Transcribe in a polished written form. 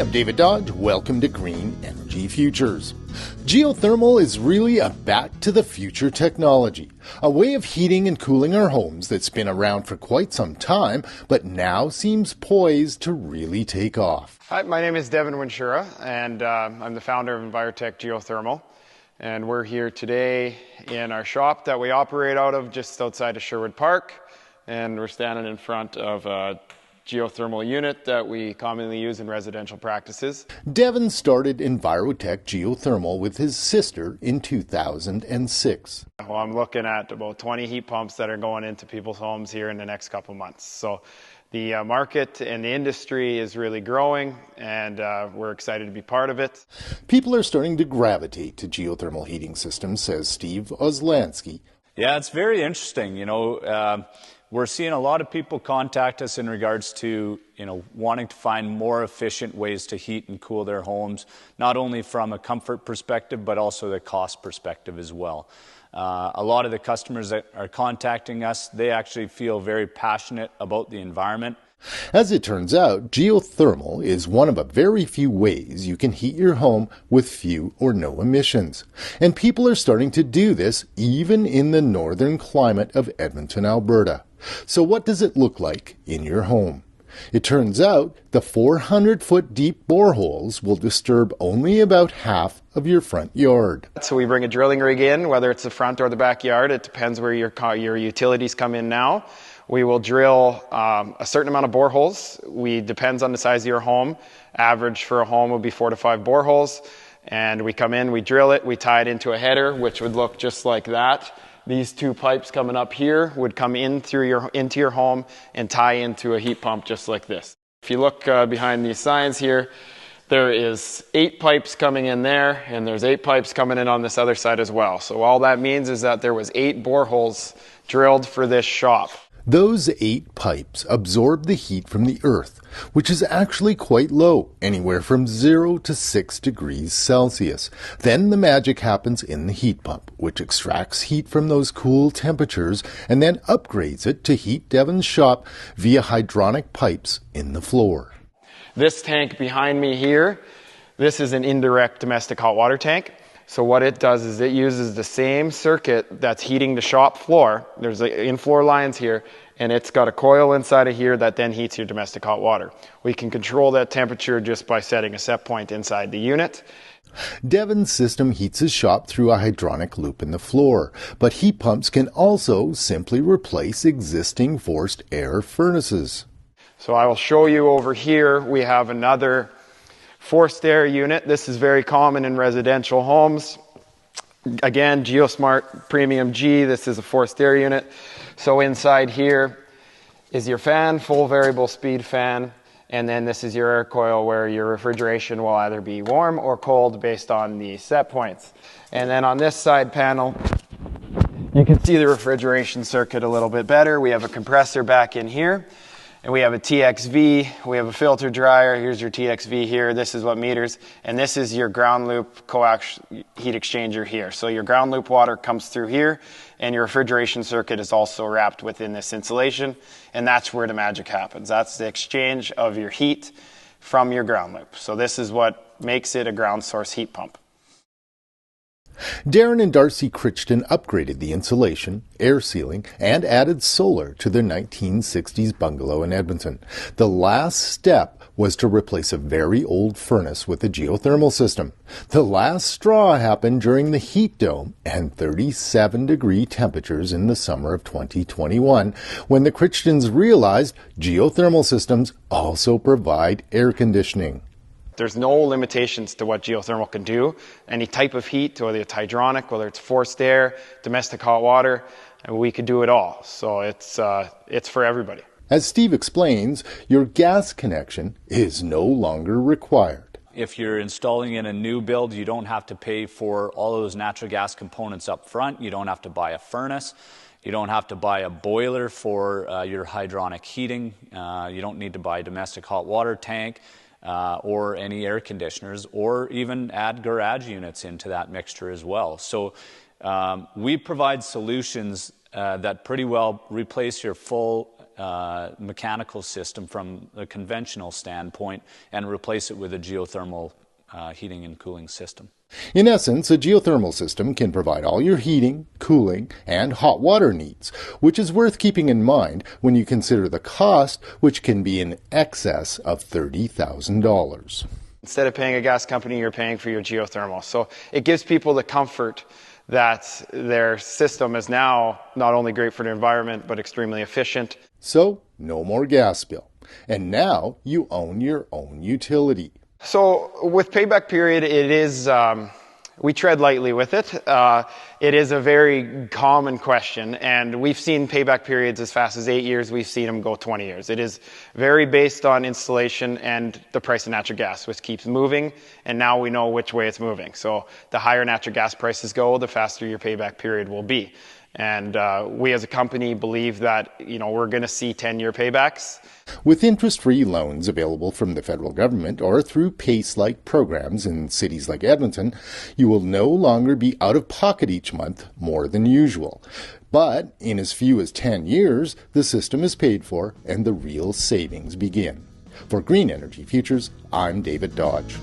I'm David Dodge. Welcome to Green Energy Futures. Geothermal is really a back-to-the-future technology, a way of heating and cooling our homes that's been around for quite some time, but now seems poised to really take off. Hi, my name is Devin Winshura, and I'm the founder of Envirotech Geothermal. And we're here today in our shop that we operate out of just outside of Sherwood Park. And we're standing in front of a geothermal unit that we commonly use in residential practices. Devin started Envirotech Geothermal with his sister in 2006. Well, I'm looking at about 20 heat pumps that are going into people's homes here in the next couple months. So the market and the industry is really growing, and we're excited to be part of it. People are starting to gravitate to geothermal heating systems, says Steve Oslansky. Yeah, it's very interesting. We're seeing a lot of people contact us in regards to, wanting to find more efficient ways to heat and cool their homes, not only from a comfort perspective, but also the cost perspective as well. A lot of the customers that are contacting us, they actually feel very passionate about the environment. As it turns out, geothermal is one of a very few ways you can heat your home with few or no emissions. And people are starting to do this even in the northern climate of Edmonton, Alberta. So what does it look like in your home? It turns out the 400-foot deep boreholes will disturb only about half of your front yard. So we bring a drilling rig in, whether it's the front or the backyard. It depends where your utilities come in now. We will drill a certain amount of boreholes. Depends on the size of your home. Average for a home would be 4 to 5 boreholes. And we come in, we drill it, we tie it into a header, which would look just like that. These two pipes coming up here would come in into your home and tie into a heat pump just like this. If you look behind these signs here, there is 8 pipes coming in there, and there's 8 pipes coming in on this other side as well. So all that means is that there was 8 boreholes drilled for this shop. Those 8 pipes absorb the heat from the earth, which is actually quite low, anywhere from 0 to 6 degrees Celsius. Then the magic happens in the heat pump, which extracts heat from those cool temperatures and then upgrades it to heat Devin's shop via hydronic pipes in the floor. This tank behind me here, this is an indirect domestic hot water tank. So what it does is it uses the same circuit that's heating the shop floor. There's in-floor lines here, and it's got a coil inside of here that then heats your domestic hot water. We can control that temperature just by setting a set point inside the unit. Devin's system heats his shop through a hydronic loop in the floor, but heat pumps can also simply replace existing forced air furnaces. So I will show you over here, we have another forced air unit. This is very common in residential homes. Again, GeoSmart Premium G, this is a forced air unit. So inside here is your fan, full variable speed fan, and then this is your air coil where your refrigeration will either be warm or cold based on the set points. And then on this side panel, you can see the refrigeration circuit a little bit better. We have a compressor back in here. And we have a TXV, we have a filter dryer, here's your TXV here, this is what meters, and this is your ground loop coax heat exchanger here. So your ground loop water comes through here, and your refrigeration circuit is also wrapped within this insulation, and that's where the magic happens. That's the exchange of your heat from your ground loop. So this is what makes it a ground source heat pump. Darren and Darcy Crichton upgraded the insulation, air sealing, and added solar to their 1960s bungalow in Edmonton. The last step was to replace a very old furnace with a geothermal system. The last straw happened during the heat dome and 37-degree temperatures in the summer of 2021, when the Crichtons realized geothermal systems also provide air conditioning. There's no limitations to what geothermal can do. Any type of heat, whether it's hydronic, whether it's forced air, domestic hot water, and we could do it all. So it's for everybody. As Steve explains, your gas connection is no longer required. If you're installing in a new build, you don't have to pay for all of those natural gas components up front. You don't have to buy a furnace. You don't have to buy a boiler for your hydronic heating. You don't need to buy a domestic hot water tank. Or any air conditioners, or even add garage units into that mixture as well. So we provide solutions that pretty well replace your full mechanical system from a conventional standpoint and replace it with a geothermal heating and cooling system. In essence, a geothermal system can provide all your heating, cooling, and hot water needs, which is worth keeping in mind when you consider the cost, which can be in excess of $30,000. Instead of paying a gas company, you're paying for your geothermal. So it gives people the comfort that their system is now not only great for the environment, but extremely efficient. So, no more gas bill. And now you own your own utility. So with payback period, it is, we tread lightly with it. It is a very common question, and we've seen payback periods as fast as 8 years. We've seen them go 20 years. It is very based on installation and the price of natural gas, which keeps moving, and now we know which way it's moving. So the higher natural gas prices go, the faster your payback period will be. And we as a company believe that, we're going to see 10-year paybacks. With interest-free loans available from the federal government or through PACE-like programs in cities like Edmonton, you will no longer be out of pocket each month more than usual. But in as few as 10 years, the system is paid for and the real savings begin. For Green Energy Futures, I'm David Dodge.